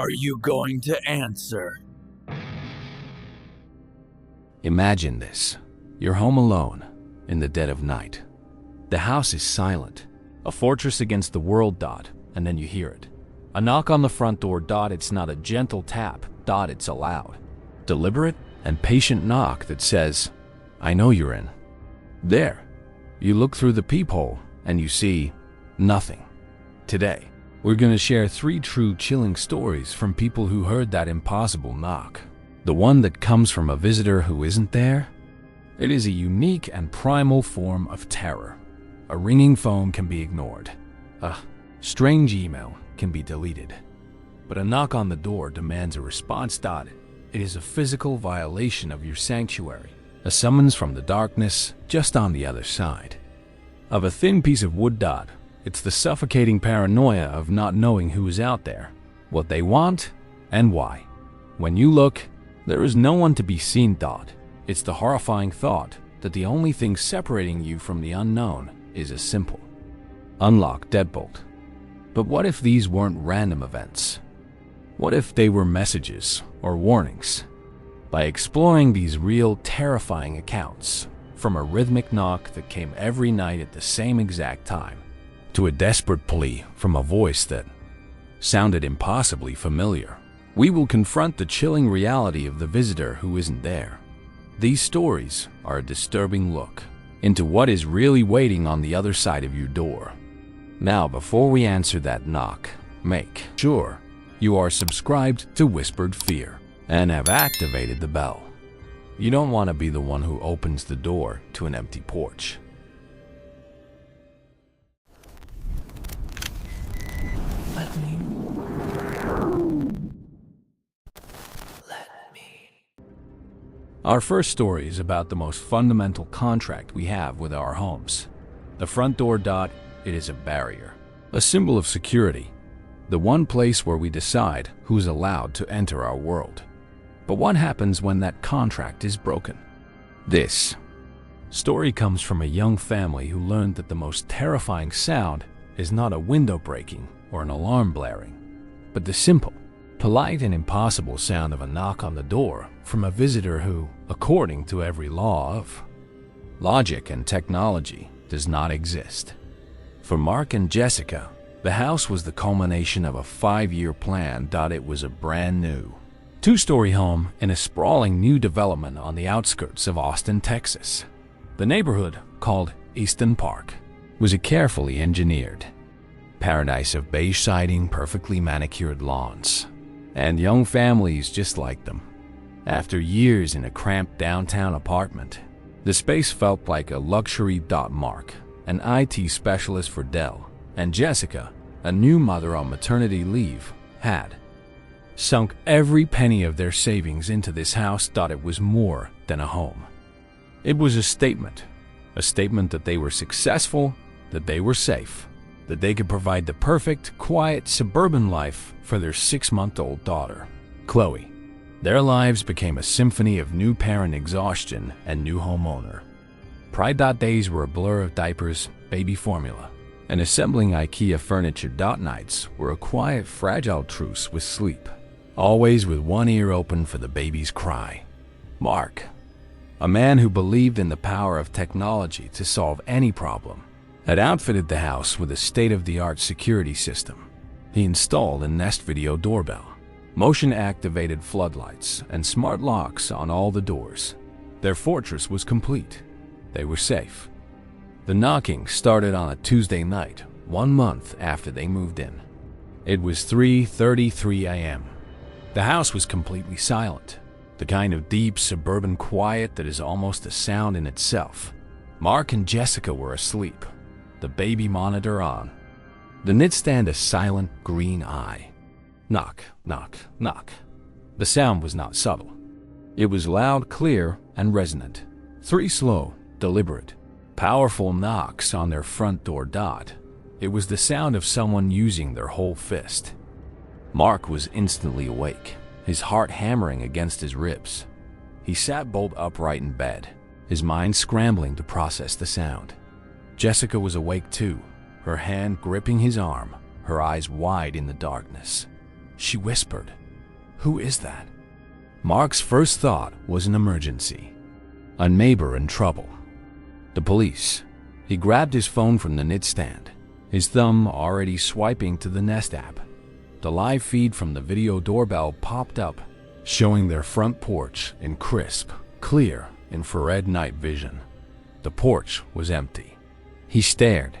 are you going to answer? Imagine this. You're home alone, in the dead of night. The house is silent, a fortress against the world, and then you hear it. A knock on the front door, it's not a gentle tap, it's a loud, deliberate, and patient knock that says, I know you're in. There, you look through the peephole and you see nothing. Today, we're going to share 3 true chilling stories from people who heard that impossible knock. The one that comes from a visitor who isn't there? It is a unique and primal form of terror. A ringing phone can be ignored. A strange email can be deleted. But a knock on the door demands a response. It is a physical violation of your sanctuary, a summons from the darkness just on the other side. Of a thin piece of wood. It's the suffocating paranoia of not knowing who is out there, what they want, and why. When you look, there is no one to be seen. It's the horrifying thought that the only thing separating you from the unknown is a simple unlock deadbolt. But what if these weren't random events? What if they were messages or warnings? By exploring these real, terrifying accounts, from a rhythmic knock that came every night at the same exact time, to a desperate plea from a voice that sounded impossibly familiar, we will confront the chilling reality of the visitor who isn't there. These stories are a disturbing look into what is really waiting on the other side of your door. Now, before we answer that knock, make sure you are subscribed to Whispered Fear and have activated the bell. You don't want to be the one who opens the door to an empty porch. Let me. Our first story is about the most fundamental contract we have with our homes. The front door. It is a barrier, a symbol of security, the one place where we decide who's allowed to enter our world. But what happens when that contract is broken? This story comes from a young family who learned that the most terrifying sound is not a window breaking or an alarm blaring, but the simple, polite, and impossible sound of a knock on the door from a visitor who, according to every law of logic and technology, does not exist. For Mark and Jessica, the house was the culmination of a 5-year plan. It was a brand new 2-story home in a sprawling new development on the outskirts of Austin, Texas. The neighborhood, called Easton Park, was a carefully engineered paradise of beige siding, perfectly manicured lawns, and young families just like them. After years in a cramped downtown apartment, the space felt like a luxury. Mark, an IT specialist for Dell, and Jessica, a new mother on maternity leave, had sunk every penny of their savings into this house. It was more than a home. It was a statement that they were successful, that they were safe, that they could provide the perfect, quiet, suburban life for their 6-month-old daughter, Chloe. Their lives became a symphony of new parent exhaustion and new homeowner pride. Days were a blur of diapers, baby formula, and assembling IKEA furniture. Nights were a quiet, fragile truce with sleep, always with one ear open for the baby's cry. Mark, a man who believed in the power of technology to solve any problem, had outfitted the house with a state-of-the-art security system. He installed a Nest video doorbell, motion-activated floodlights, and smart locks on all the doors. Their fortress was complete. They were safe. The knocking started on a Tuesday night, 1 month after they moved in. It was 3:33 a.m. The house was completely silent, the kind of deep suburban quiet that is almost a sound in itself. Mark and Jessica were asleep, the baby monitor on, the nightstand a silent green eye. Knock, knock, knock. The sound was not subtle. It was loud, clear, and resonant. 3 slow, deliberate, powerful knocks on their front door. It was the sound of someone using their whole fist. Mark was instantly awake, his heart hammering against his ribs. He sat bolt upright in bed, his mind scrambling to process the sound. Jessica was awake too, her hand gripping his arm, her eyes wide in the darkness. She whispered, "Who is that?" Mark's first thought was an emergency. A neighbor in trouble. The police. He grabbed his phone from the nightstand, his thumb already swiping to the Nest app. The live feed from the video doorbell popped up, showing their front porch in crisp, clear, infrared night vision. The porch was empty. He stared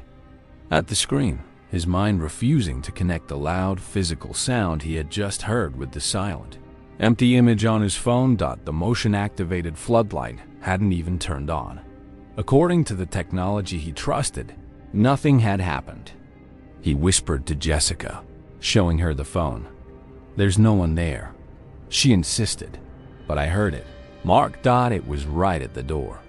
at the screen, his mind refusing to connect the loud, physical sound he had just heard with the silent, empty image on his phone. The motion-activated floodlight hadn't even turned on. According to the technology he trusted, nothing had happened. He whispered to Jessica, showing her the phone. "There's no one there." She insisted, but I heard it. Mark. It was right at the door.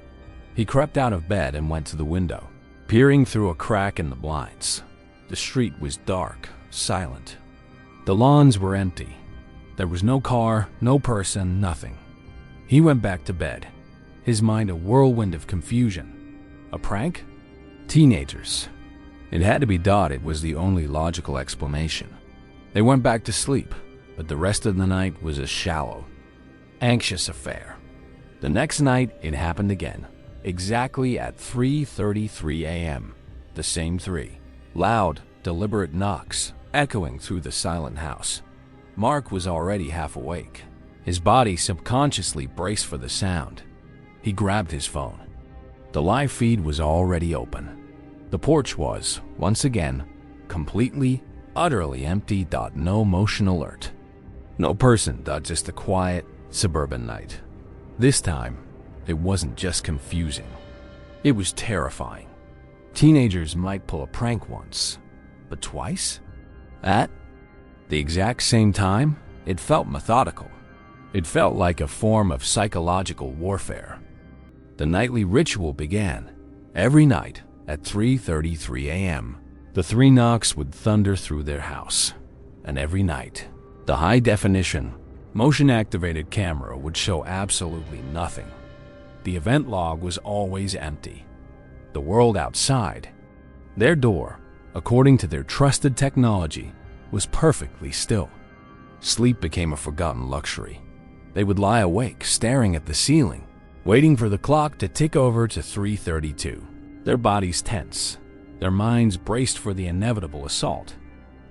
He crept out of bed and went to the window, peering through a crack in the blinds. The street was dark, silent. The lawns were empty. There was no car, no person, nothing. He went back to bed, his mind a whirlwind of confusion. A prank? Teenagers. It had to be. It was the only logical explanation. They went back to sleep, but the rest of the night was a shallow, anxious affair. The next night, it happened again, exactly at 3:33 a.m. The same three. Loud, deliberate knocks echoing through the silent house. Mark was already half awake. His body subconsciously braced for the sound. He grabbed his phone. The live feed was already open. The porch was, once again, completely, utterly empty. No motion alert. No person. Just a quiet, suburban night. This time, it wasn't just confusing. It was terrifying. Teenagers might pull a prank once, but twice? At the exact same time, it felt methodical. It felt like a form of psychological warfare. The nightly ritual began. Every night at 3:33 a.m., the three knocks would thunder through their house. And every night, the high-definition, motion-activated camera would show absolutely nothing. The event log was always empty. The world outside, their door, according to their trusted technology, was perfectly still. Sleep became a forgotten luxury. They would lie awake, staring at the ceiling, waiting for the clock to tick over to 3:32. Their bodies tense, their minds braced for the inevitable assault.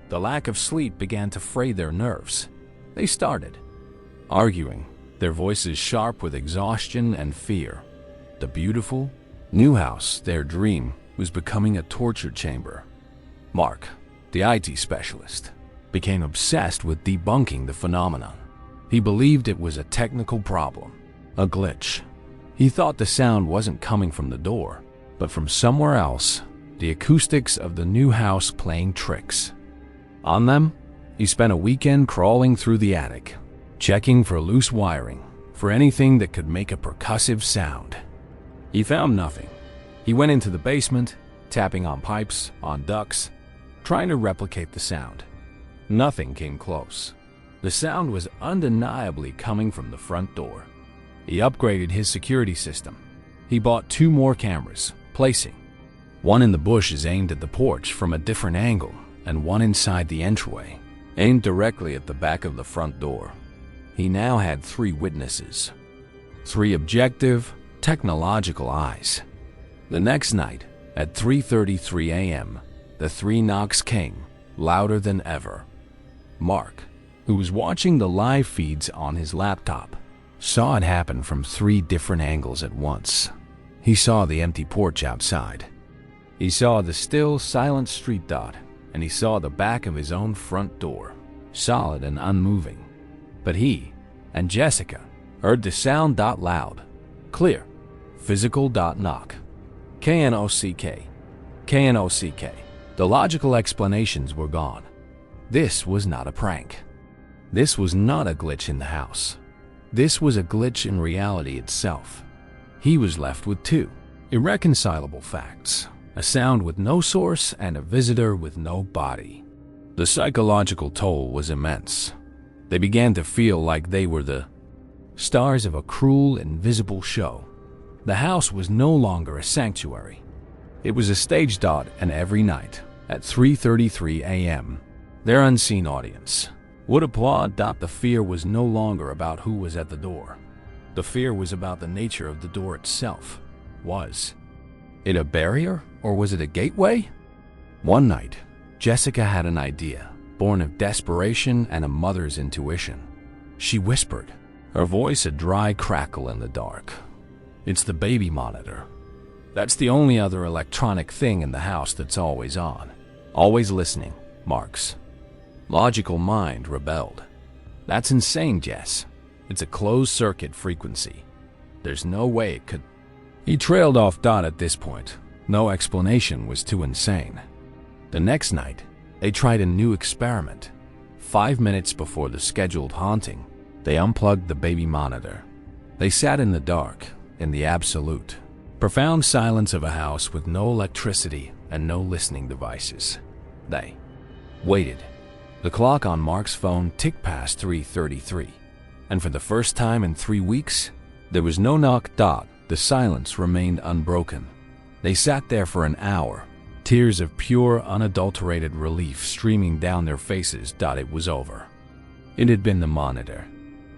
The lack of sleep began to fray their nerves. They started arguing, their voices sharp with exhaustion and fear. The beautiful, new house, their dream, was becoming a torture chamber. Mark, the IT specialist, became obsessed with debunking the phenomenon. He believed it was a technical problem, a glitch. He thought the sound wasn't coming from the door, but from somewhere else, the acoustics of the new house playing tricks on them. He spent a weekend crawling through the attic, checking for loose wiring, for anything that could make a percussive sound. He found nothing. He went into the basement, tapping on pipes, on ducts, trying to replicate the sound. Nothing came close. The sound was undeniably coming from the front door. He upgraded his security system. He bought 2 more cameras, placing one in the bushes aimed at the porch from a different angle, and one inside the entryway, aimed directly at the back of the front door. He now had 3 witnesses, 3 objective, technological eyes. The next night, at 3:33 a.m., the 3 knocks came, louder than ever. Mark, who was watching the live feeds on his laptop, saw it happen from 3 different angles at once. He saw the empty porch outside. He saw the still, silent street, and he saw the back of his own front door, solid and unmoving. But he and Jessica heard the sound loud, clear, physical knock. K-N-O-C-K. K-N-O-C-K. The logical explanations were gone. This was not a prank. This was not a glitch in the house. This was a glitch in reality itself. He was left with 2 irreconcilable facts: a sound with no source and a visitor with no body. The psychological toll was immense. They began to feel like they were the stars of a cruel, invisible show. The house was no longer a sanctuary. It was a stage, and every night, at 3:33 a.m., their unseen audience, Would applaud that the fear was no longer about who was at the door. The fear was about the nature of the door itself. Was it a barrier or was it a gateway? One night, Jessica had an idea, born of desperation and a mother's intuition. She whispered, her voice a dry crackle in the dark. "It's the baby monitor. That's the only other electronic thing in the house that's always on. Always listening, Mark's logical mind rebelled. That's insane, Jess. It's a closed-circuit frequency. There's no way it could." He trailed off at this point. No explanation was too insane. The next night, they tried a new experiment. 5 minutes before the scheduled haunting, they unplugged the baby monitor. They sat in the dark, in the absolute, profound silence of a house with no electricity and no listening devices. They waited. The clock on Mark's phone ticked past 3:33, and for the first time in 3 weeks, there was no knock. The silence remained unbroken. They sat there for an hour, tears of pure, unadulterated relief streaming down their faces. It was over. It had been the monitor.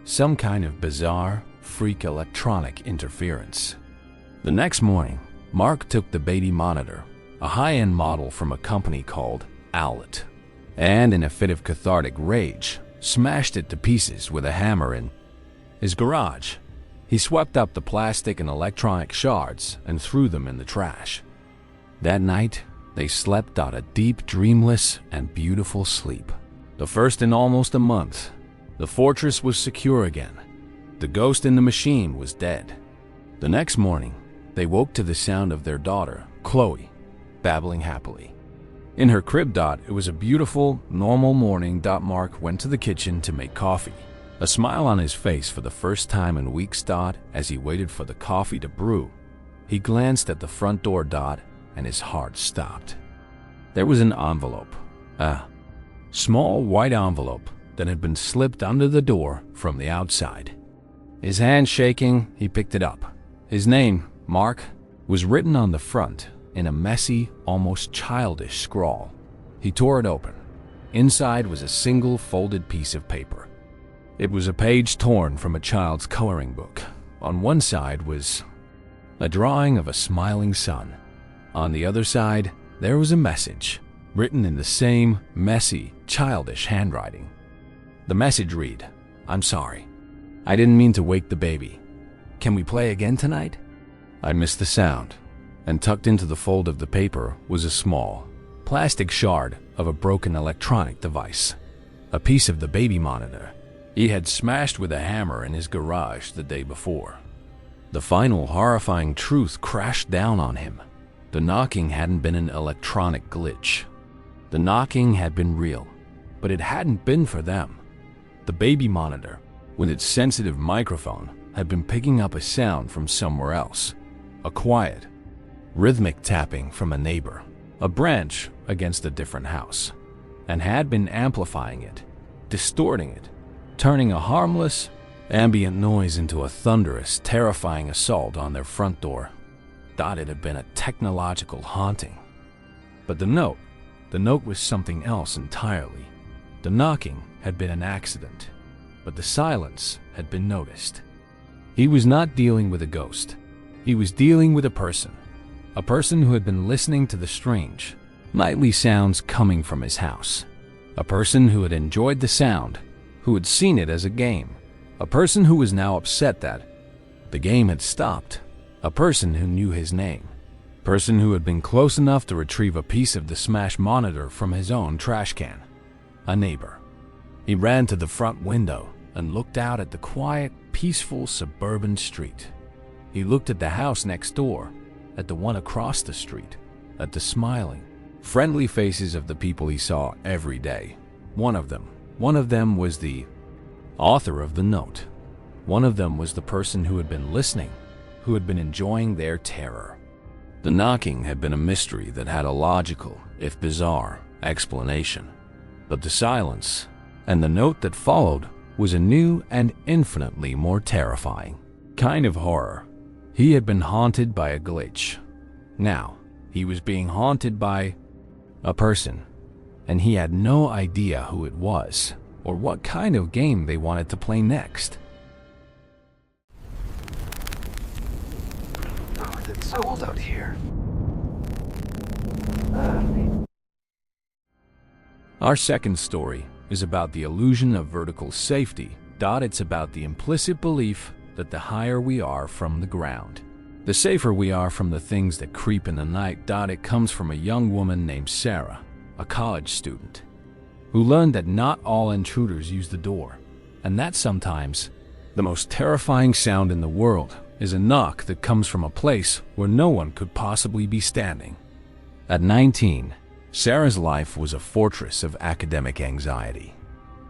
Some kind of bizarre, freak electronic interference. The next morning, Mark took the baby monitor, a high-end model from a company called Owlet, and in a fit of cathartic rage, smashed it to pieces with a hammer in his garage. He swept up the plastic and electronic shards and threw them in the trash. That night, they slept out a deep, dreamless, and beautiful sleep. The first in almost a month. The fortress was secure again. The ghost in the machine was dead. The next morning, they woke to the sound of their daughter, Chloe, babbling happily. In her crib. It was a beautiful, normal morning. Mark went to the kitchen to make coffee. A smile on his face for the first time in weeks. As he waited for the coffee to brew, he glanced at the front door. And his heart stopped. There was an envelope, a small white envelope that had been slipped under the door from the outside. His hand shaking, he picked it up. His name, Mark, was written on the front in a messy, almost childish scrawl. He tore it open. Inside was a single folded piece of paper. It was a page torn from a child's coloring book. On one side was a drawing of a smiling sun. On the other side, there was a message, written in the same messy, childish handwriting. The message read, "I'm sorry. I didn't mean to wake the baby. Can we play again tonight?" I missed the sound, and tucked into the fold of the paper was a small, plastic shard of a broken electronic device, a piece of the baby monitor he had smashed with a hammer in his garage the day before. The final horrifying truth crashed down on him. The knocking hadn't been an electronic glitch. The knocking had been real, but it hadn't been for them. The baby monitor, with its sensitive microphone, had been picking up a sound from somewhere else, a quiet, rhythmic tapping from a neighbor, a branch against a different house, and had been amplifying it, distorting it, turning a harmless, ambient noise into a thunderous, terrifying assault on their front door. Thought it had been a technological haunting. But the note was something else entirely. The knocking had been an accident, but the silence had been noticed. He was not dealing with a ghost. He was dealing with a person who had been listening to the strange, nightly sounds coming from his house. A person who had enjoyed the sound, who had seen it as a game. A person who was now upset that the game had stopped. A person who knew his name. A person who had been close enough to retrieve a piece of the smashed monitor from his own trash can. A neighbor. He ran to the front window and looked out at the quiet, peaceful suburban street. He looked at the house next door, at the one across the street, at the smiling, friendly faces of the people he saw every day. One of them was the author of the note. One of them was the person who had been listening, who had been enjoying their terror. The knocking had been a mystery that had a logical, if bizarre, explanation. But the silence and the note that followed was a new and infinitely more terrifying kind of horror. He had been haunted by a glitch. Now, he was being haunted by a person, and he had no idea who it was. or what kind of game they wanted to play next. Oh, it's cold out here. Our second story is about the illusion of vertical safety. It's about the implicit belief that the higher we are from the ground, the safer we are from the things that creep in the night. It comes from a young woman named Sarah, a college student, who learned that not all intruders use the door, and that sometimes the most terrifying sound in the world is a knock that comes from a place where no one could possibly be standing. At 19, Sarah's life was a fortress of academic anxiety.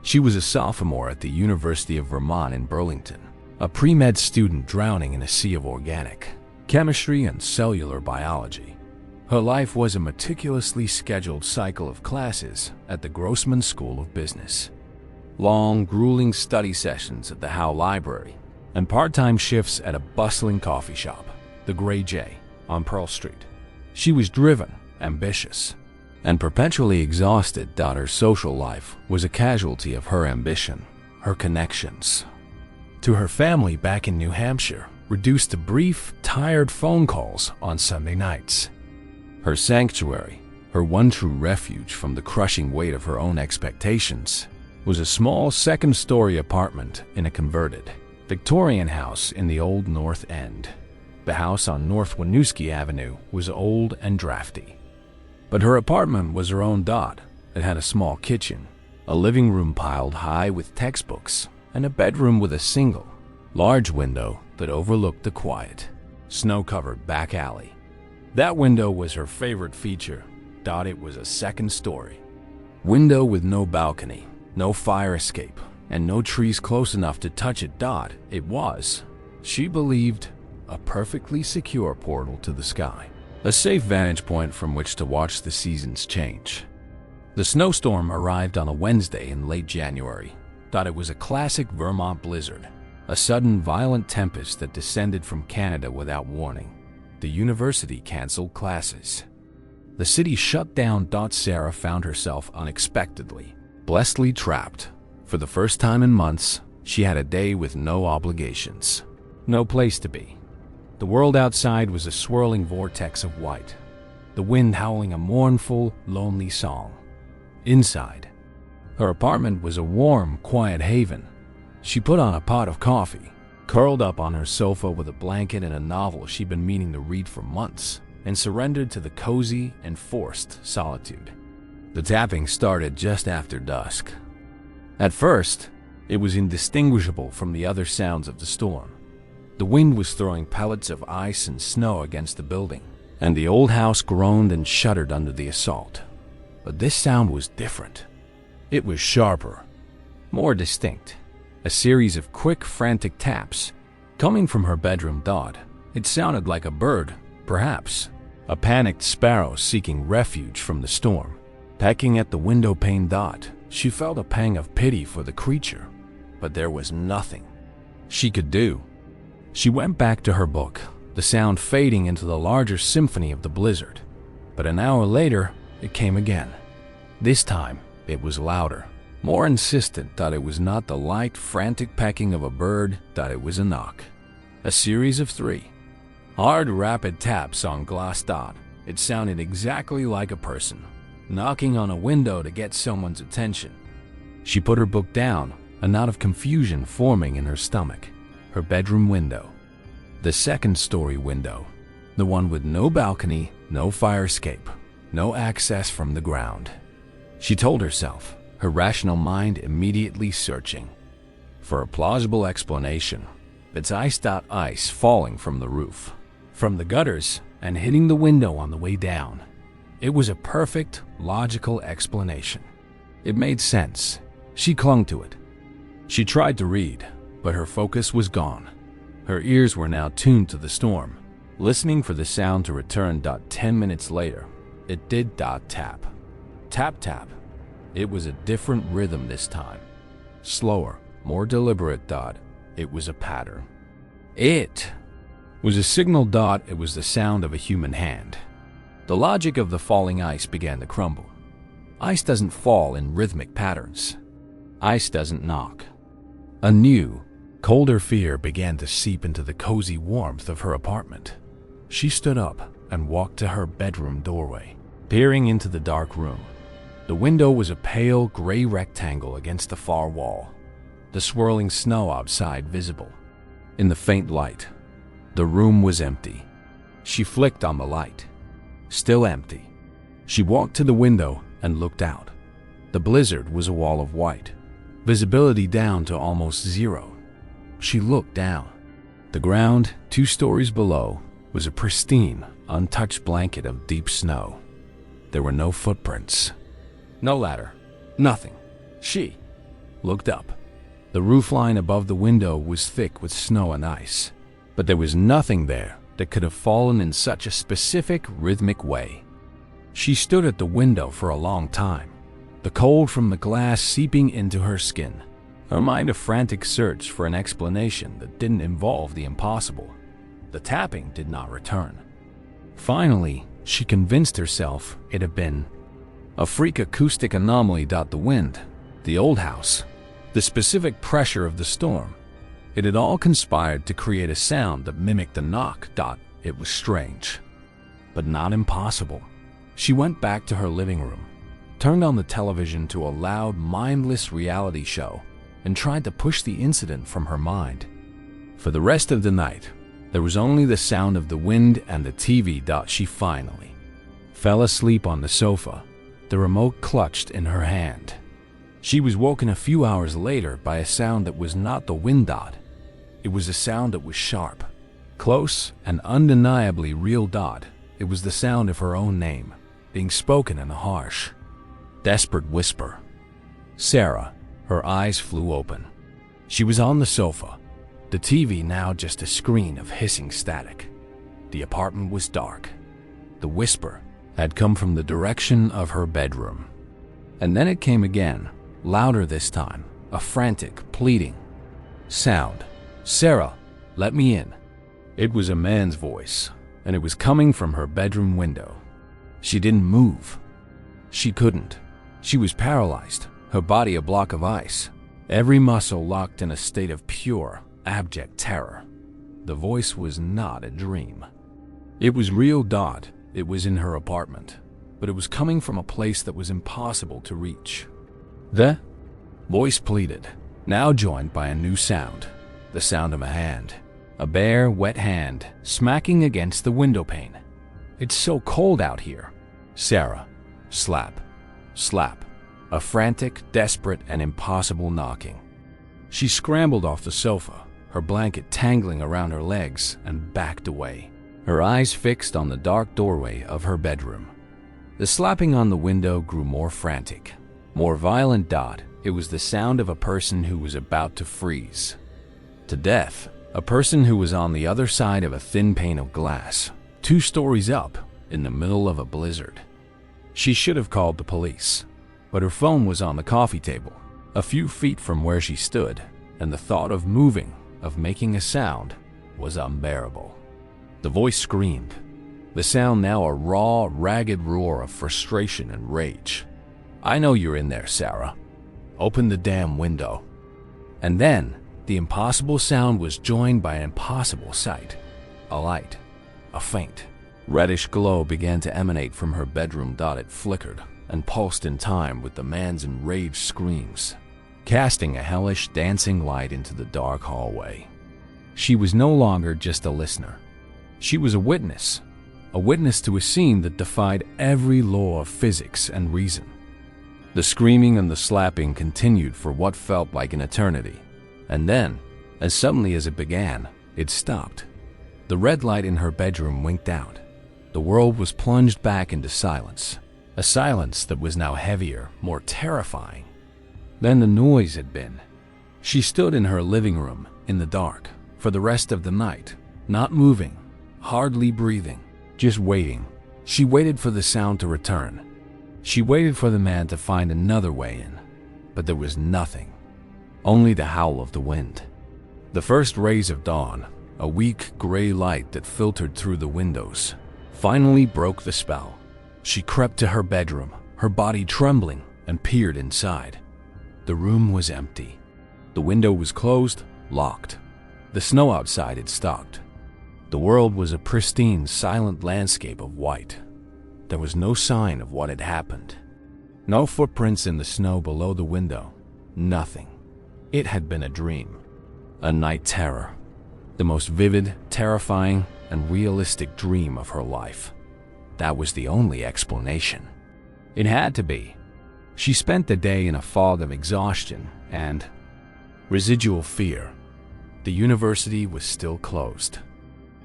She was a sophomore at the University of Vermont in Burlington, a pre-med student drowning in a sea of organic chemistry and cellular biology. Her life was a meticulously scheduled cycle of classes at the Grossman School of Business, long, grueling study sessions at the Howe Library, and part-time shifts at a bustling coffee shop, the Gray Jay, on Pearl Street. She was driven, ambitious, and perpetually exhausted. Her social life was a casualty of her ambition, her connections to her family back in New Hampshire, reduced to brief, tired phone calls on Sunday nights. Her sanctuary, her one true refuge from the crushing weight of her own expectations, was a small second-story apartment in a converted Victorian house in the Old North End. The house on North Winooski Avenue was old and drafty, but her apartment was her own. It had a small kitchen, a living room piled high with textbooks, and a bedroom with a single, large window that overlooked the quiet, snow-covered back alley. That window was her favorite feature. It was a second story window with no balcony, no fire escape, and no trees close enough to touch it. It was, she believed, a perfectly secure portal to the sky, a safe vantage point from which to watch the seasons change. The snowstorm arrived on a Wednesday in late January. It was a classic Vermont blizzard, a sudden violent tempest that descended from Canada without warning. The university canceled classes. The city shut down. Sarah found herself unexpectedly, blessedly trapped. For the first time in months, she had a day with no obligations, no place to be. The world outside was a swirling vortex of white, the wind howling a mournful, lonely song. Inside, her apartment was a warm, quiet haven. She put on a pot of coffee, curled up on her sofa with a blanket and a novel she'd been meaning to read for months, and surrendered to the cozy and forced solitude. The tapping started just after dusk. At first, it was indistinguishable from the other sounds of the storm. The wind was throwing pellets of ice and snow against the building, and the old house groaned and shuddered under the assault. But this sound was different. It was sharper, more distinct. A series of quick, frantic taps coming from her bedroom. It sounded like a bird, perhaps a panicked sparrow seeking refuge from the storm, pecking at the window pane. She felt a pang of pity for the creature, but there was nothing she could do. She went back to her book, the sound fading into the larger symphony of the blizzard. But an hour later, it came again. This time, it was louder, more insistent. It was not the light, frantic pecking of a bird. It was a knock. A series of 3 hard, rapid taps on glass. It sounded exactly like a person knocking on a window to get someone's attention. She put her book down, a knot of confusion forming in her stomach. Her bedroom window, the second-story window, the one with no balcony, no fire escape, no access from the ground. She told herself, her rational mind immediately searching for a plausible explanation. It's ice falling from the roof, from the gutters, and hitting the window on the way down. It was a perfect, logical explanation. It made sense. She clung to it. She tried to read, but her focus was gone. Her ears were now tuned to the storm, listening for the sound to return. 10 minutes later, it did. Tap. Tap, tap. It was a different rhythm this time. Slower, more deliberate. It was a pattern. It was a signal. It was the sound of a human hand. The logic of the falling ice began to crumble. Ice doesn't fall in rhythmic patterns. Ice doesn't knock. A new, colder fear began to seep into the cozy warmth of her apartment. She stood up and walked to her bedroom doorway, peering into the dark room. The window was a pale gray rectangle against the far wall, the swirling snow outside visible. In the faint light, the room was empty. She flicked on the light. Still empty. She walked to the window and looked out. The blizzard was a wall of white, visibility down to almost zero. She looked down. The ground, 2 stories below, was a pristine, untouched blanket of deep snow. There were no footprints. No ladder. Nothing. She looked up. The roofline above the window was thick with snow and ice, but there was nothing there that could have fallen in such a specific, rhythmic way. She stood at the window for a long time, the cold from the glass seeping into her skin, her mind a frantic search for an explanation that didn't involve the impossible. The tapping did not return. Finally, she convinced herself it had been a freak acoustic anomaly. The wind, the old house, the specific pressure of the storm. It had all conspired to create a sound that mimicked the knock. It was strange, but not impossible. She went back to her living room, turned on the television to a loud, mindless reality show, and tried to push the incident from her mind. For the rest of the night, there was only the sound of the wind and the TV. She finally fell asleep on the sofa, the remote clutched in her hand. She was woken a few hours later by a sound that was not the wind. It was a sound that was sharp, close, and undeniably real. It was the sound of her own name, being spoken in a harsh, desperate whisper. Sarah. Her eyes flew open. She was on the sofa, the TV now just a screen of hissing static. The apartment was dark. The whisper had come from the direction of her bedroom. And then it came again, louder this time, a frantic, pleading sound. "Sarah, let me in." It was a man's voice, and it was coming from her bedroom window. She didn't move. She couldn't. She was paralyzed, her body a block of ice, every muscle locked in a state of pure, abject terror. The voice was not a dream. It was real. It was in her apartment, but it was coming from a place that was impossible to reach. The voice pleaded, now joined by a new sound, the sound of a hand, a bare, wet hand smacking against the window pane. "It's so cold out here." Sarah. Slap. Slap. A frantic, desperate, and impossible knocking. She scrambled off the sofa, her blanket tangling around her legs, and backed away, her eyes fixed on the dark doorway of her bedroom. The slapping on the window grew more frantic, more violent. It was the sound of a person who was about to freeze to death, a person who was on the other side of a thin pane of glass, 2 stories up, in the middle of a blizzard. She should have called the police, but her phone was on the coffee table, a few feet from where she stood, and the thought of moving, of making a sound, was unbearable. The voice screamed, the sound now a raw, ragged roar of frustration and rage. "I know you're in there, Sarah. Open the damn window." And then, the impossible sound was joined by an impossible sight. A light, a faint, reddish glow began to emanate from her bedroom. It flickered and pulsed in time with the man's enraged screams, casting a hellish, dancing light into the dark hallway. She was no longer just a listener. She was a witness to a scene that defied every law of physics and reason. The screaming and the slapping continued for what felt like an eternity, and then, as suddenly as it began, it stopped. The red light in her bedroom winked out. The world was plunged back into silence, a silence that was now heavier, more terrifying than the noise had been. She stood in her living room, in the dark, for the rest of the night, not moving, hardly breathing, just waiting. She waited for the sound to return. She waited for the man to find another way in, but there was nothing, only the howl of the wind. The first rays of dawn, a weak gray light that filtered through the windows, finally broke the spell. She crept to her bedroom, her body trembling, and peered inside. The room was empty. The window was closed, locked. The snow outside had stopped. The world was a pristine, silent landscape of white. There was no sign of what had happened. No footprints in the snow below the window. Nothing. It had been a dream. A night terror. The most vivid, terrifying, and realistic dream of her life. That was the only explanation. It had to be. She spent the day in a fog of exhaustion and residual fear. The university was still closed.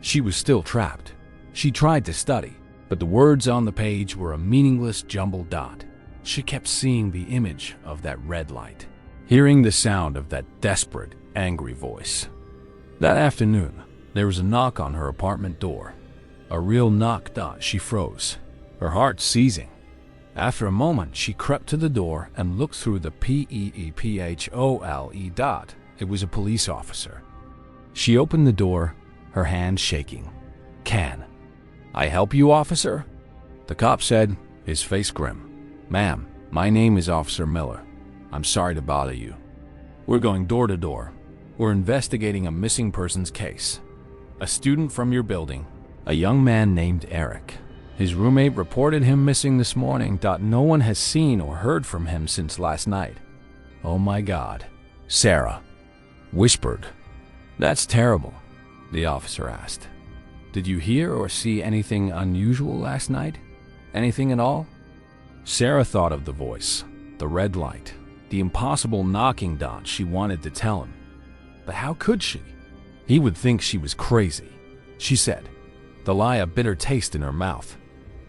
She was still trapped. She tried to study, but the words on the page were a meaningless jumbled dot. She kept seeing the image of that red light, hearing the sound of that desperate, angry voice. That afternoon, there was a knock on her apartment door. A real knock. She froze, her heart seizing. After a moment, she crept to the door and looked through the peephole dot. It was a police officer. She opened the door, her hand shaking. "Can I help you, officer?" The cop said, his face grim. "Ma'am, my name is Officer Miller. I'm sorry to bother you. We're going door to door. We're investigating a missing persons case. A student from your building, a young man named Eric. His roommate reported him missing this morning. No one has seen or heard from him since last night." "Oh my God," Sarah whispered. "That's terrible," the officer asked. "Did you hear or see anything unusual last night? Anything at all?" Sarah thought of the voice, the red light, the impossible knocking dot. She wanted to tell him. But how could she? He would think she was crazy. She said, the lie a bitter taste in her mouth.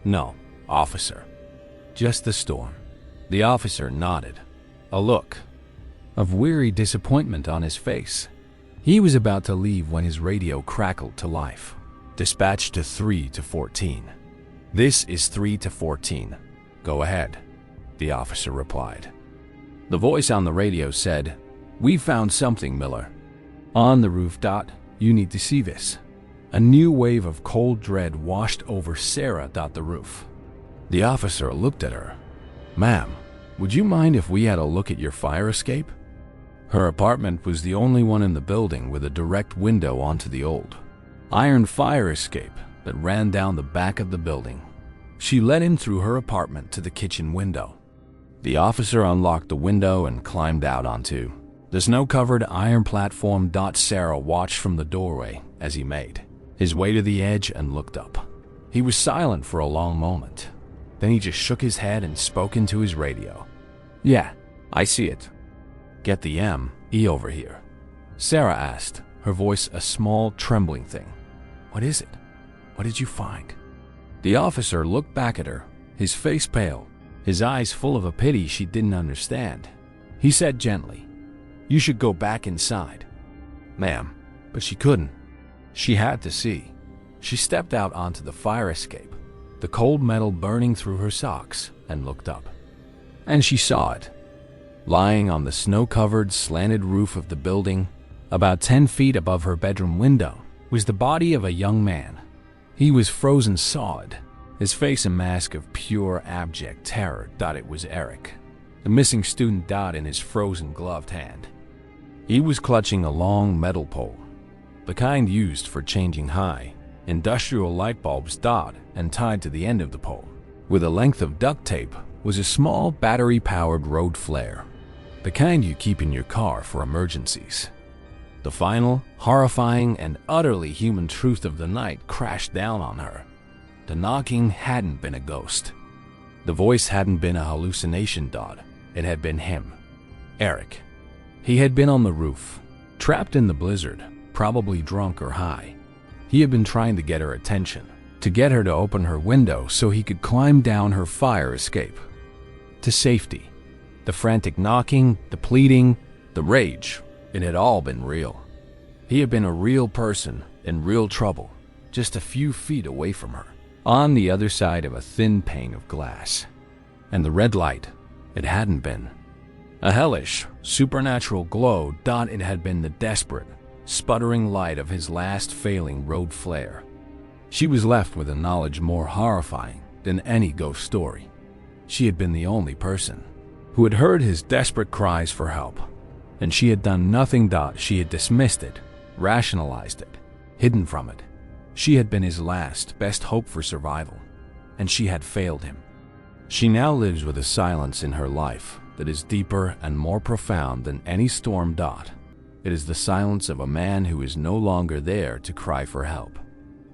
"No, officer. Just the storm." The officer nodded, a look of weary disappointment on his face. He was about to leave when his radio crackled to life. "Dispatch to 3 to 14. This is 3 to 14. Go ahead," the officer replied. The voice on the radio said, "We found something, Miller. On the roof. You need to see this." A new wave of cold dread washed over Sarah. The roof. The officer looked at her. "Ma'am, would you mind if we had a look at your fire escape?" Her apartment was the only one in the building with a direct window onto the old iron fire escape that ran down the back of the building. She led him through her apartment to the kitchen window. The officer unlocked the window and climbed out onto the snow-covered iron platform. Sarah watched from the doorway as he made his way to the edge and looked up. He was silent for a long moment. Then he just shook his head and spoke into his radio. "Yeah, I see it. Get the M.E. over here," Sarah asked, her voice a small, trembling thing. "What is it? What did you find?" The officer looked back at her, his face pale, his eyes full of a pity she didn't understand. He said gently, "You should go back inside." "Ma'am," but she couldn't. She had to see. She stepped out onto the fire escape, the cold metal burning through her socks, and looked up. And she saw it. Lying on the snow-covered, slanted roof of the building, about 10 feet above her bedroom window, was the body of a young man. He was frozen solid, his face a mask of pure, abject terror. It was Eric, the missing student. In his frozen gloved hand, he was clutching a long metal pole, the kind used for changing high industrial light bulbs. And tied to the end of the pole, with a length of duct tape, was a small battery-powered road flare, the kind you keep in your car for emergencies. The final, horrifying, and utterly human truth of the night crashed down on her. The knocking hadn't been a ghost. The voice hadn't been a hallucination. It had been him, Eric. He had been on the roof, trapped in the blizzard, probably drunk or high. He had been trying to get her attention, to get her to open her window so he could climb down her fire escape to safety. The frantic knocking, the pleading, the rage, it had all been real. He had been a real person in real trouble, just a few feet away from her, on the other side of a thin pane of glass. And the red light, it hadn't been a hellish, supernatural glow. It had been the desperate, sputtering light of his last failing road flare. She was left with a knowledge more horrifying than any ghost story. She had been the only person who had heard his desperate cries for help. And she had done nothing. She had dismissed it, rationalized it, hidden from it. She had been his last, best hope for survival, and she had failed him. She now lives with a silence in her life that is deeper and more profound than any storm. It is the silence of a man who is no longer there to cry for help.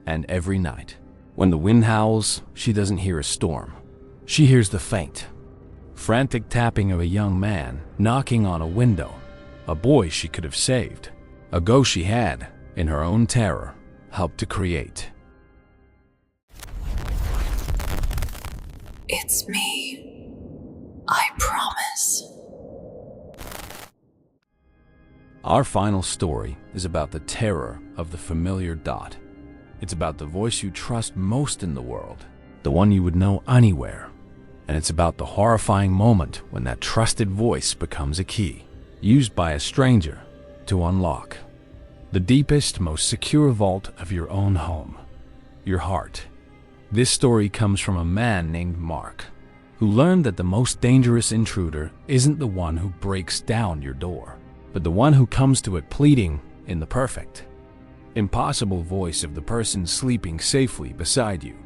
And every night, when the wind howls, she doesn't hear a storm. She hears the faint, frantic tapping of a young man knocking on a window, a boy she could have saved, a ghost she had, in her own terror, helped to create. It's me. I promise. Our final story is about the terror of the familiar. It's about the voice you trust most in the world, the one you would know anywhere. And it's about the horrifying moment when that trusted voice becomes a key, used by a stranger to unlock the deepest, most secure vault of your own home, your heart. This story comes from a man named Mark, who learned that the most dangerous intruder isn't the one who breaks down your door, but the one who comes to it pleading in the perfect, impossible voice of the person sleeping safely beside you.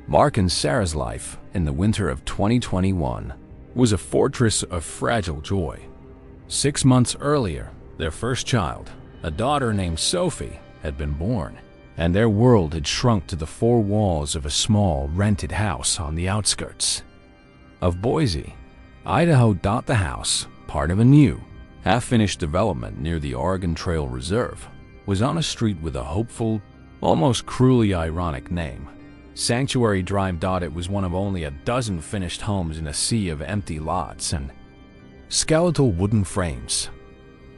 Mark and Sarah's life in the winter of 2021 was a fortress of fragile joy. 6 months earlier, their first child, a daughter named Sophie, had been born, and their world had shrunk to the 4 walls of a small rented house on the outskirts of Boise, Idaho. The house, part of a new, half-finished development near the Oregon Trail Reserve, was on a street with a hopeful, almost cruelly ironic name, Sanctuary Drive. It was one of only a dozen finished homes in a sea of empty lots and skeletal wooden frames.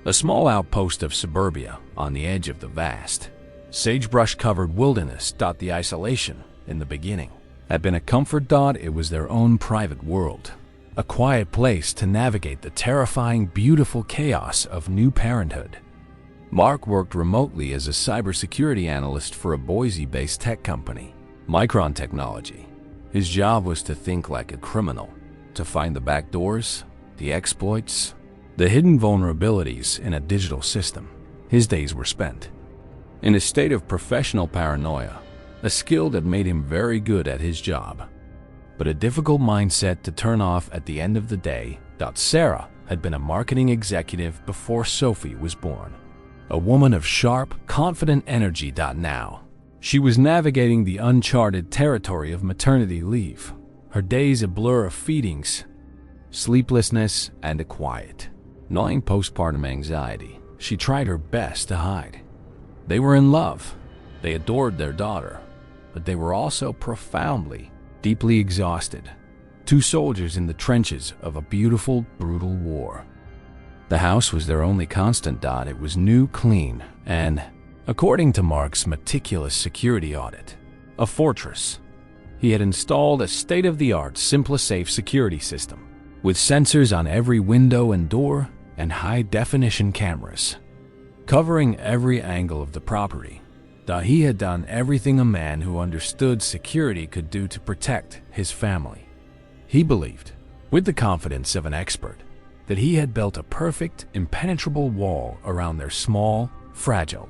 A small outpost of suburbia on the edge of the vast, sagebrush-covered wilderness. The isolation, in the beginning, had been a comfort. It was their own private world, a quiet place to navigate the terrifying, beautiful chaos of new parenthood. Mark worked remotely as a cybersecurity analyst for a Boise-based tech company, Micron Technology. His job was to think like a criminal, to find the back doors, the exploits, the hidden vulnerabilities in a digital system. His days were spent in a state of professional paranoia, a skill that made him very good at his job, but a difficult mindset to turn off at the end of the day. Sarah had been a marketing executive before Sophie was born, a woman of sharp, confident energy. Now, she was navigating the uncharted territory of maternity leave, her days a blur of feedings, sleeplessness, and a quiet, gnawing postpartum anxiety she tried her best to hide. They were in love. They adored their daughter, but they were also profoundly, deeply exhausted. 2 soldiers in the trenches of a beautiful, brutal war. The house was their only constant. It was new, clean, and, according to Mark's meticulous security audit, a fortress. He had installed a state-of-the-art SimpliSafe security system, with sensors on every window and door and high-definition cameras, covering every angle of the property. He had done everything a man who understood security could do to protect his family. He believed, with the confidence of an expert, that he had built a perfect, impenetrable wall around their small, fragile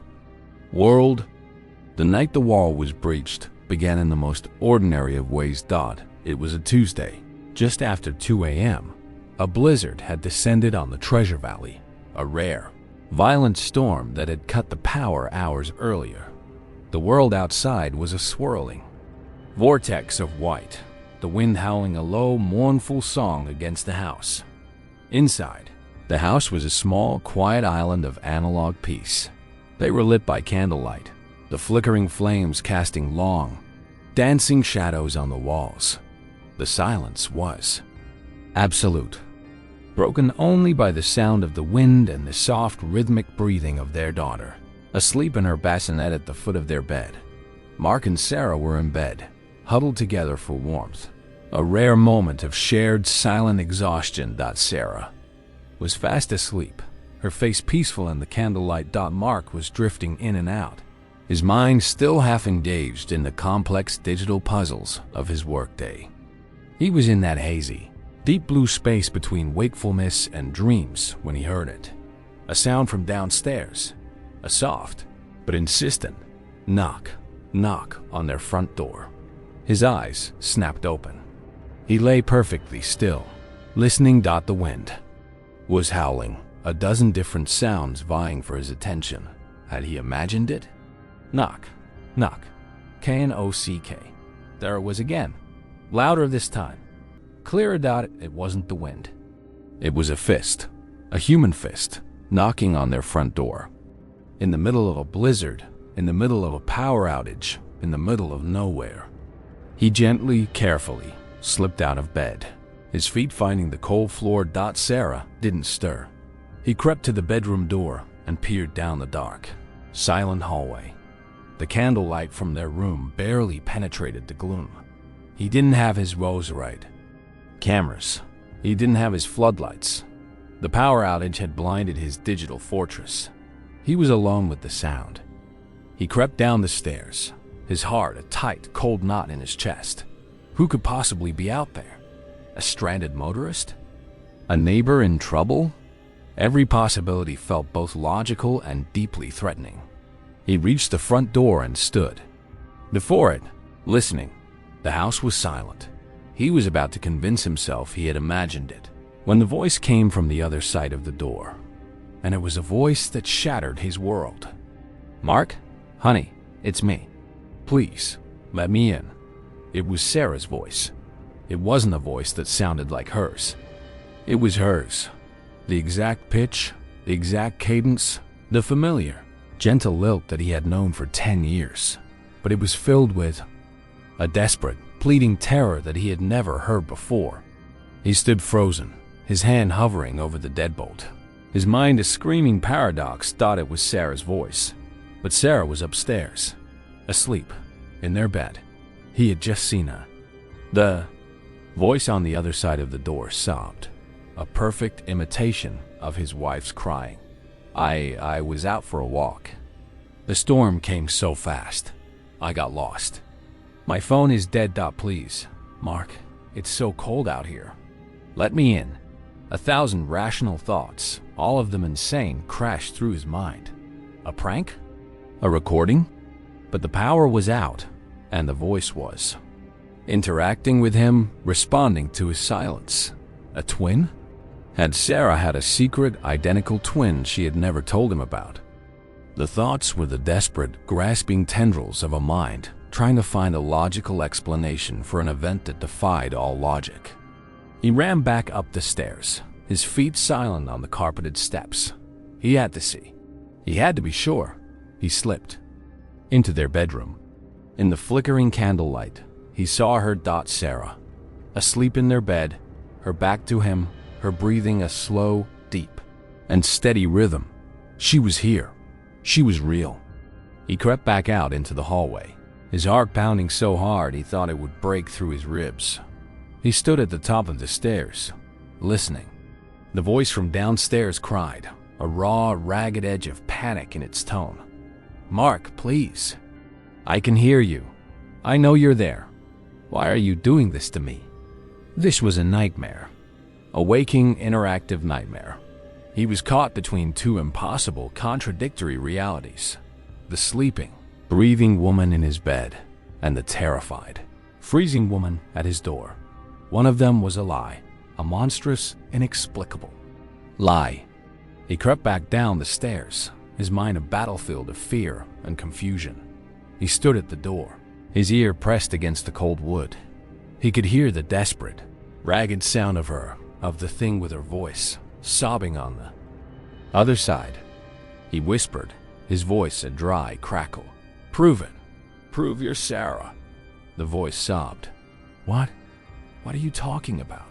world. The night the wall was breached began in the most ordinary of ways. It was a Tuesday, just after 2 a.m. A blizzard had descended on the Treasure Valley, a rare, violent storm that had cut the power hours earlier. The world outside was a swirling vortex of white, the wind howling a low, mournful song against the house. Inside, the house was a small, quiet island of analog peace. They were lit by candlelight, the flickering flames casting long, dancing shadows on the walls. The silence was absolute, broken only by the sound of the wind and the soft, rhythmic breathing of their daughter, asleep in her bassinet at the foot of their bed. Mark and Sarah were in bed, huddled together for warmth, a rare moment of shared, silent exhaustion. Sarah was fast asleep, her face peaceful in the candlelight. Mark was drifting in and out, his mind still half engaged in the complex digital puzzles of his workday. He was in that hazy, Deep blue space between wakefulness and dreams when he heard it. A sound from downstairs. A soft, but insistent knock, knock on their front door. His eyes snapped open. He lay perfectly still, listening. The wind was howling, a dozen different sounds vying for his attention. Had he imagined it? Knock, knock, K-N-O-C-K. There it was again, louder this time. Clearer. It wasn't the wind. It was a fist, a human fist, knocking on their front door. In the middle of a blizzard, in the middle of a power outage, in the middle of nowhere. He gently, carefully slipped out of bed, his feet finding the cold floor. Sarah didn't stir. He crept to the bedroom door and peered down the dark, silent hallway. The candlelight from their room barely penetrated the gloom. He didn't have his rosary cameras. He didn't have his floodlights. The power outage had blinded his digital fortress. He was alone with the sound. He crept down the stairs, his heart a tight, cold knot in his chest. Who could possibly be out there? A stranded motorist? A neighbor in trouble? Every possibility felt both logical and deeply threatening. He reached the front door and stood. Before it, listening. The house was silent. He was about to convince himself he had imagined it, when the voice came from the other side of the door. And it was a voice that shattered his world. "Mark? Honey, it's me. Please, let me in." It was Sarah's voice. It wasn't a voice that sounded like hers. It was hers. The exact pitch, the exact cadence, the familiar, gentle lilt that he had known for 10 years. But it was filled with a desperate, pleading terror that he had never heard before. He stood frozen, his hand hovering over the deadbolt. His mind, a screaming paradox, thought it was Sarah's voice. But Sarah was upstairs, asleep, in their bed. He had just seen her. The voice on the other side of the door sobbed, a perfect imitation of his wife's crying. I was out for a walk. The storm came so fast. I got lost. My phone is dead. Please, Mark, it's so cold out here. Let me in. 1,000 rational thoughts, all of them insane, crashed through his mind. A prank? A recording? But the power was out, and the voice was. Interacting with him, responding to his silence. A twin? Had Sarah had a secret, identical twin she had never told him about? The thoughts were the desperate, grasping tendrils of a mind trying to find a logical explanation for an event that defied all logic. He ran back up the stairs, his feet silent on the carpeted steps. He had to see. He had to be sure. He slipped into their bedroom. In the flickering candlelight, he saw her. Sarah, asleep in their bed, her back to him, her breathing a slow, deep, and steady rhythm. She was here. She was real. He crept back out into the hallway, his heart pounding so hard he thought it would break through his ribs. He stood at the top of the stairs, listening. The voice from downstairs cried, a raw, ragged edge of panic in its tone. "Mark, please. I can hear you. I know you're there. Why are you doing this to me?" This was a nightmare. A waking, interactive nightmare. He was caught between two impossible, contradictory realities. The sleeping, breathing woman in his bed, and the terrified, freezing woman at his door. One of them was a lie, a monstrous, inexplicable lie. He crept back down the stairs, his mind a battlefield of fear and confusion. He stood at the door, his ear pressed against the cold wood. He could hear the desperate, ragged sound of her, of the thing with her voice, sobbing on the other side. He whispered, his voice a dry crackle. "Prove it. Prove you're Sarah." The voice sobbed. What? What are you talking about?"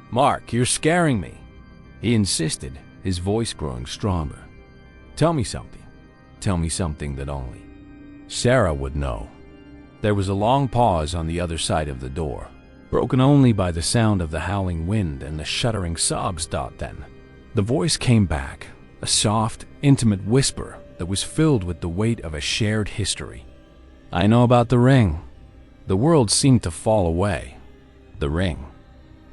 "Mark, you're scaring me." He insisted, his voice growing stronger. "Tell me something. Tell me something that only Sarah would know." There was a long pause on the other side of the door, broken only by the sound of the howling wind and the shuddering sobs. Then the voice came back, a soft, intimate whisper that was filled with the weight of a shared history. "I know about the ring." The world seemed to fall away. The ring.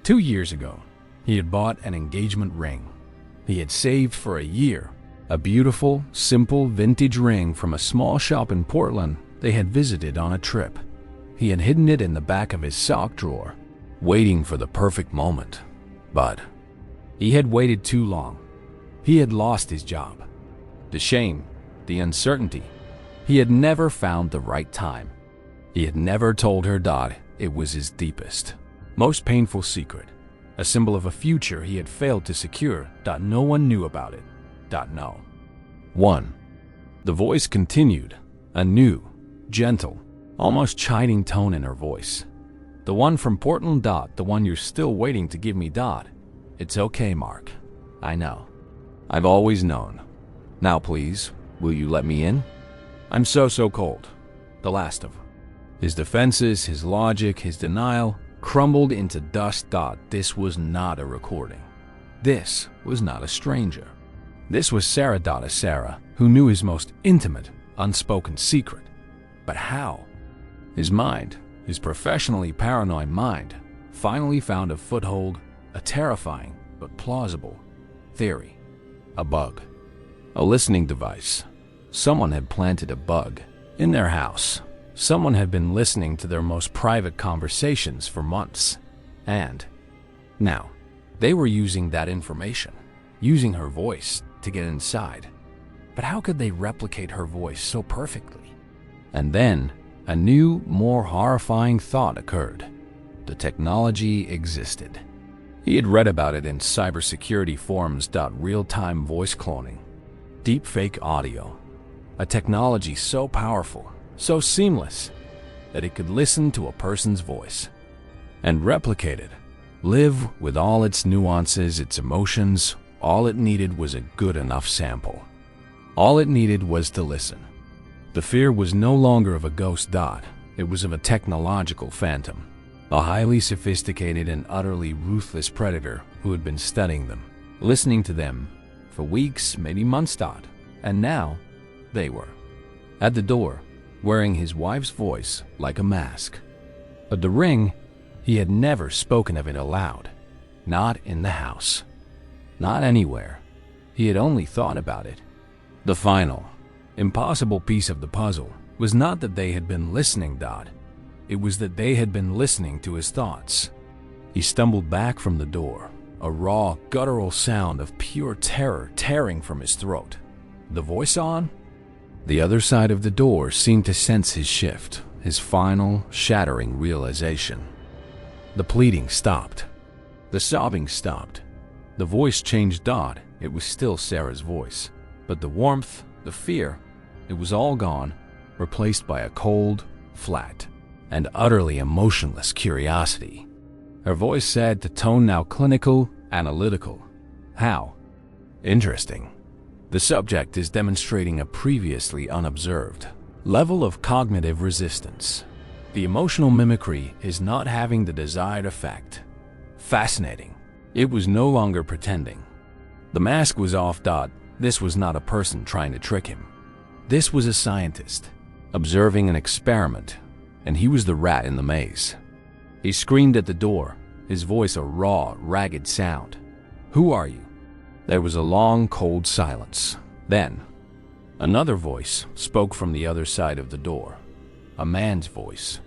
2 years ago, He had bought an engagement ring. He had saved for a year. A beautiful, simple vintage ring from a small shop in Portland they had visited on a trip. He had hidden it in the back of his sock drawer, waiting for the perfect moment. But he had waited too long. He had lost his job. The shame, the uncertainty. He had never found the right time. He had never told her it was his deepest, most painful secret, a symbol of a future he had failed to secure. No one knew about it. No. 1. The voice continued, a new, gentle, almost chiding tone in her voice. The one from Portland. The one you're still waiting to give me. It's okay, Mark. I know. I've always known. Now please, will you let me in? I'm so cold. The last of them. His defenses, his logic, his denial crumbled into dust. This was not a recording. This was not a stranger. This was Sarah. A Sarah who knew his most intimate, unspoken secret. But how? His mind, his professionally paranoid mind, finally found a foothold, a terrifying but plausible theory. A bug. A listening device. Someone had planted a bug in their house. Someone had been listening to their most private conversations for months. And now, they were using that information, using her voice to get inside. But how could they replicate her voice so perfectly? And then, a new, more horrifying thought occurred. The technology existed. He had read about it in cybersecurity forums. Real-time voice cloning. Deepfake audio. A technology so powerful, so seamless, that it could listen to a person's voice and replicate it, live with all its nuances, its emotions. All it needed was a good enough sample. All it needed was to listen. The fear was no longer of a ghost. It was of a technological phantom, a highly sophisticated and utterly ruthless predator who had been studying them, listening to them for weeks, maybe months. And now, they were at the door, wearing his wife's voice like a mask. But the ring, he had never spoken of it aloud. Not in the house. Not anywhere. He had only thought about it. The final, impossible piece of the puzzle was not that they had been listening. It was that they had been listening to his thoughts. He stumbled back from the door, a raw, guttural sound of pure terror tearing from his throat. The voice on? The other side of the door seemed to sense his shift, his final, shattering realization. The pleading stopped. The sobbing stopped. The voice changed. It was still Sarah's voice, but the warmth, the fear, it was all gone, replaced by a cold, flat, and utterly emotionless curiosity. Her voice said, the tone now clinical, analytical. How? Interesting. The subject is demonstrating a previously unobserved level of cognitive resistance. The emotional mimicry is not having the desired effect. Fascinating. It was no longer pretending. The mask was off. This was not a person trying to trick him. This was a scientist, observing an experiment, and he was the rat in the maze. He screamed at the door, his voice a raw, ragged sound. Who are you? There was a long, cold silence. Then, another voice spoke from the other side of the door. A man's voice.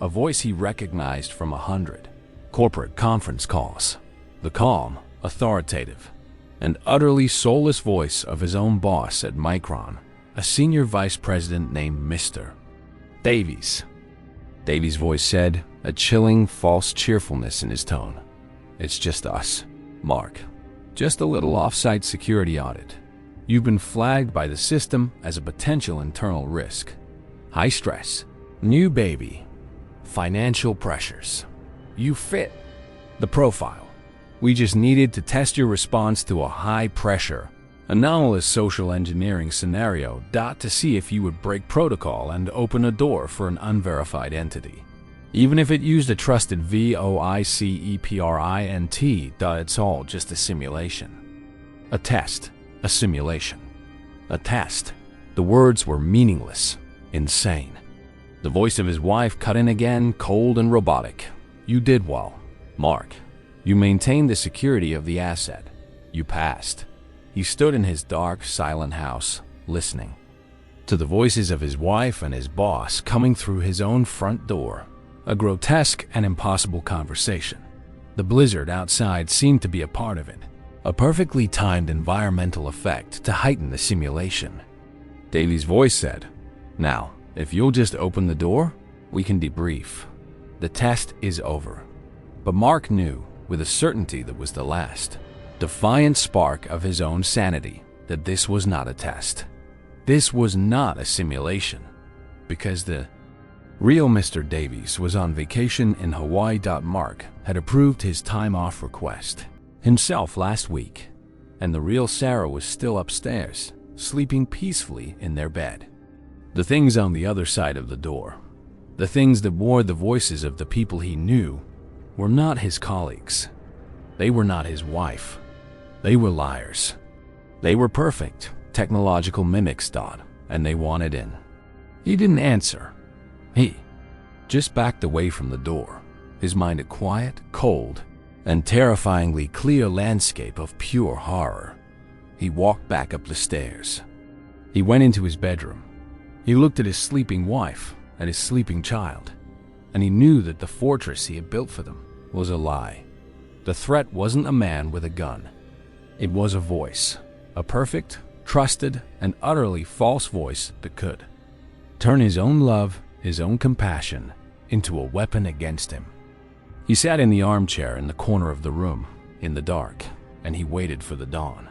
A voice he recognized from 100 corporate conference calls. The calm, authoritative, and utterly soulless voice of his own boss at Micron, a senior vice president named Mr. Davies. Davies' voice said, a chilling, false cheerfulness in his tone. It's just us, Mark. Just a little off-site security audit. You've been flagged by the system as a potential internal risk. High stress, new baby, financial pressures. You fit the profile. We just needed to test your response to a high-pressure, anomalous social engineering scenario to see if you would break protocol and open a door for an unverified entity. Even if it used a trusted VOICEPRINT, it's all just a simulation. A test, a simulation. A test. The words were meaningless, insane. The voice of his wife cut in again, cold and robotic. You did well, Mark. You maintained the security of the asset. You passed. He stood in his dark, silent house, listening to the voices of his wife and his boss coming through his own front door. A grotesque and impossible conversation. The blizzard outside seemed to be a part of it, a perfectly timed environmental effect to heighten the simulation. Daly's voice said, "Now, if you'll just open the door, we can debrief. The test is over." But Mark knew, with a certainty that was the last, defiant spark of his own sanity, that this was not a test. This was not a simulation, because the real Mr. Davies was on vacation in Hawaii. Mark had approved his time-off request himself last week, and the real Sarah was still upstairs, sleeping peacefully in their bed. The things on the other side of the door, the things that wore the voices of the people he knew, were not his colleagues. They were not his wife. They were liars. They were perfect, technological mimics, and they wanted in. He didn't answer. He just backed away from the door, his mind a quiet, cold, and terrifyingly clear landscape of pure horror. He walked back up the stairs. He went into his bedroom. He looked at his sleeping wife and his sleeping child, and he knew that the fortress he had built for them was a lie. The threat wasn't a man with a gun. It was a voice, a perfect, trusted, and utterly false voice that could turn his own love, his own compassion, into a weapon against him. He sat in the armchair in the corner of the room, in the dark, and he waited for the dawn.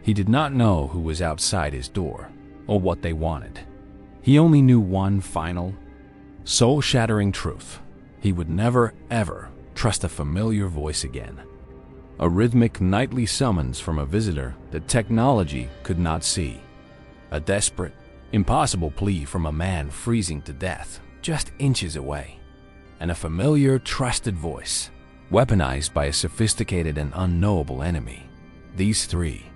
He did not know who was outside his door, or what they wanted. He only knew one final, soul-shattering truth. He would never, ever trust a familiar voice again. A rhythmic nightly summons from a visitor that technology could not see. A desperate, impossible plea from a man freezing to death just inches away. And a familiar, trusted voice, weaponized by a sophisticated and unknowable enemy. These three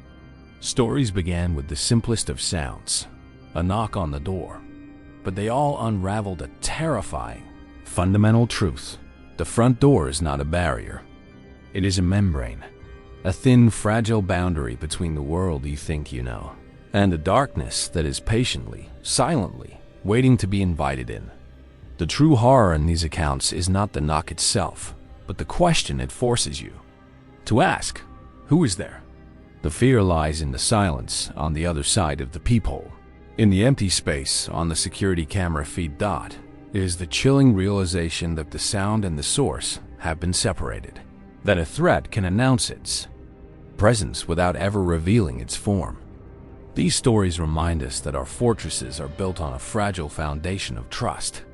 stories began with the simplest of sounds, a knock on the door, but they all unraveled a terrifying, fundamental truth. The front door is not a barrier. It is a membrane, a thin, fragile boundary between the world you think you know, and the darkness that is patiently, silently, waiting to be invited in. The true horror in these accounts is not the knock itself, but the question it forces you to ask, who is there? The fear lies in the silence on the other side of the peephole. In the empty space on the security camera feed. It is the chilling realization that the sound and the source have been separated, that a threat can announce its presence without ever revealing its form. These stories remind us that our fortresses are built on a fragile foundation of trust.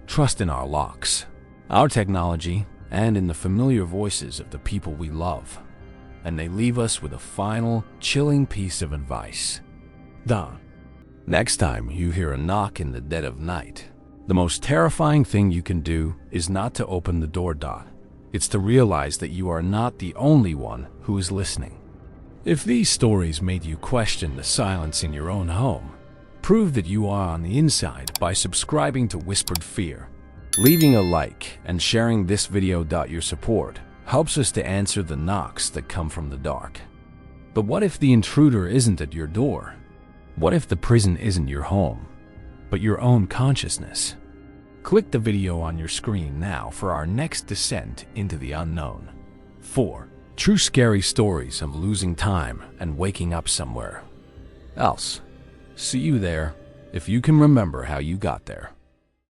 Trust in our locks, our technology, and in the familiar voices of the people we love. And they leave us with a final, chilling piece of advice. Next time you hear a knock in the dead of night, the most terrifying thing you can do is not to open the door. It's to realize that you are not the only one who is listening. If these stories made you question the silence in your own home, prove that you are on the inside by subscribing to Whispered Fear, leaving a like, and sharing this video. Your support helps us to answer the knocks that come from the dark. But what if the intruder isn't at your door? What if the prison isn't your home, but your own consciousness? Click the video on your screen now for our next descent into the unknown. 4. True scary stories of losing time and waking up somewhere else. See you there, if you can remember how you got there.